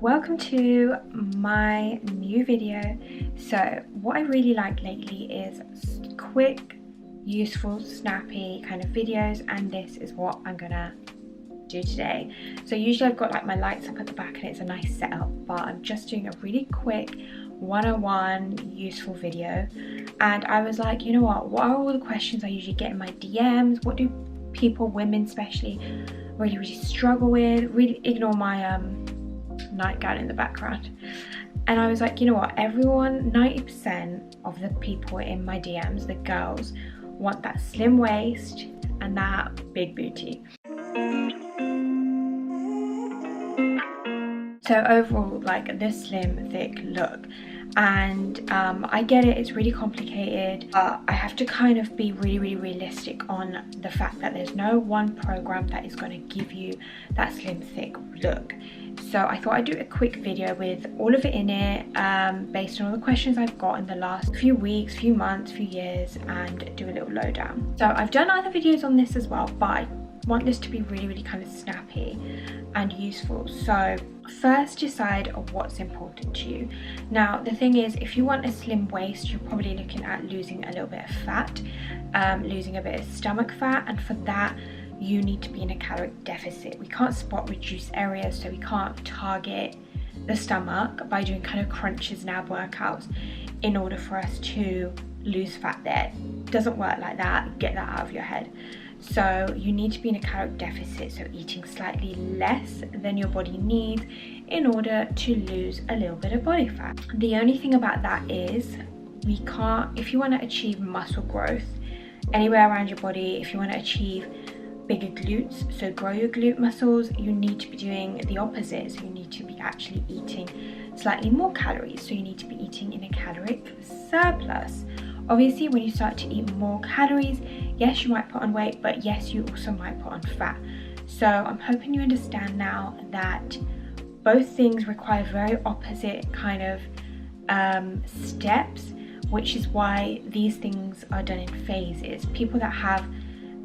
Welcome to my new video. So what I really like lately is quick, useful, snappy kind of videos, and this is what I'm gonna do today. So usually I've got like my lights up at the back and it's a nice setup, but I'm just doing a really quick 101 useful video. And I was like, you know what are all the questions I usually get in my DMs? What do people, women especially, really struggle with? Really ignore my nightgown in the background. And I was like, you know what, everyone, 90% of the people in my DMs, the girls, want that slim waist and that big booty. So overall, like this slim thick look, and I get it, it's really complicated, but I have to kind of be really realistic on the fact that there's no one program that is going to give you that slim thick look. So I thought I'd do a quick video with all of it in it, based on all the questions I've got in the last few weeks, few months, few years, and do a little lowdown. So I've done other videos on this as well, but I want this to be really kind of snappy and useful. So first, decide what's important to you. Now the thing is, if you want a slim waist, you're probably looking at losing a little bit of fat, losing a bit of stomach fat, and for that you need to be in a caloric deficit. We can't spot reduce areas, so we can't target the stomach by doing kind of crunches and ab workouts in order for us to lose fat there. It doesn't work like that. Get that out of your head. So you need to be in a caloric deficit, so eating slightly less than your body needs in order to lose a little bit of body fat. The only thing about that is we can't, if you want to achieve muscle growth anywhere around your body, if you want to achieve bigger glutes, so grow your glute muscles, you need to be doing the opposite. So you need to be actually eating slightly more calories, so you need to be eating in a caloric surplus. Obviously when you start to eat more calories, yes, you might put on weight, but yes, you also might put on fat. So I'm hoping you understand now that both things require very opposite kind of steps, which is why these things are done in phases. People that have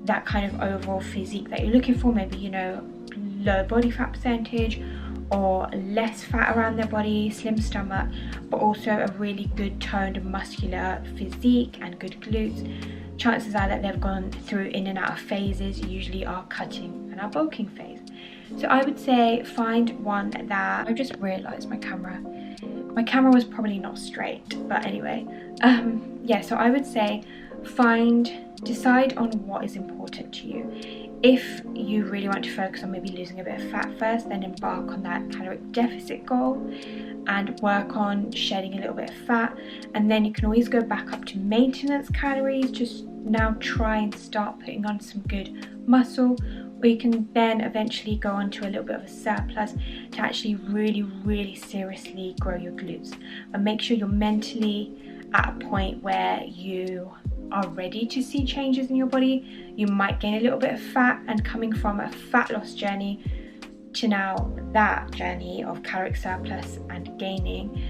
that kind of overall physique that you're looking for, maybe, you know, low body fat percentage or less fat around their body, slim stomach, but also a really good toned muscular physique and good glutes, chances are that they've gone through in and out of phases, usually our cutting and our bulking phase. So I would say find one that, I just realized my camera was probably not straight, but anyway, yeah, so I would say decide on what is important to you. If you really want to focus on maybe losing a bit of fat first, then embark on that caloric deficit goal and work on shedding a little bit of fat, and then you can always go back up to maintenance calories. Just now try and start putting on some good muscle, or you can then eventually go on to a little bit of a surplus to actually really seriously grow your glutes. But make sure you're mentally at a point where you are ready to see changes in your body. You might gain a little bit of fat, and coming from a fat loss journey to now that journey of caloric surplus and gaining,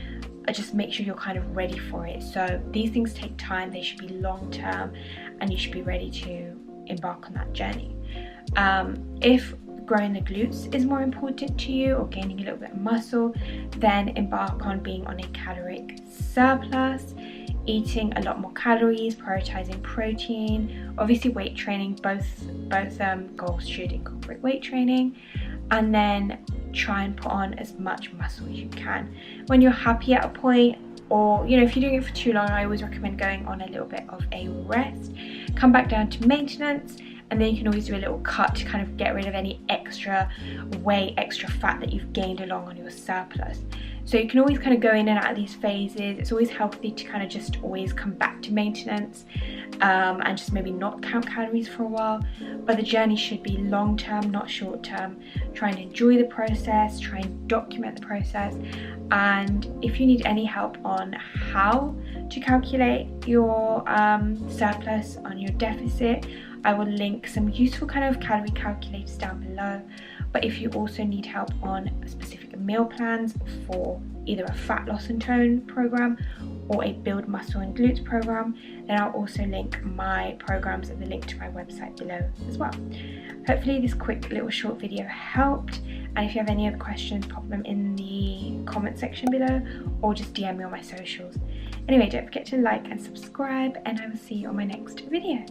just make sure you're kind of ready for it. So these things take time, they should be long term, and you should be ready to embark on that journey. If growing the glutes is more important to you, or gaining a little bit of muscle, then embark on being on a caloric surplus, eating a lot more calories, prioritizing protein, obviously weight training. Both goals should incorporate weight training, and then try and put on as much muscle as you can. When you're happy at a point, or you know, if you're doing it for too long, I always recommend going on a little bit of a rest, come back down to maintenance, and then you can always do a little cut to kind of get rid of any extra weight, extra fat that you've gained along on your surplus. So you can always kind of go in and out of these phases. It's always healthy to kind of just always come back to maintenance, and just maybe not count calories for a while. But the journey should be long term, not short term. Try and enjoy the process, try and document the process. And if you need any help on how to calculate your surplus on your deficit, I will link some useful kind of calorie calculators down below. But if you also need help on specific meal plans for either a fat loss and tone program or a build muscle and glutes program, then I'll also link my programs and the link to my website below as well. Hopefully this quick little short video helped, and if you have any other questions, pop them in the comment section below, or just DM me on my socials. Anyway, don't forget to like and subscribe, and I will see you on my next video.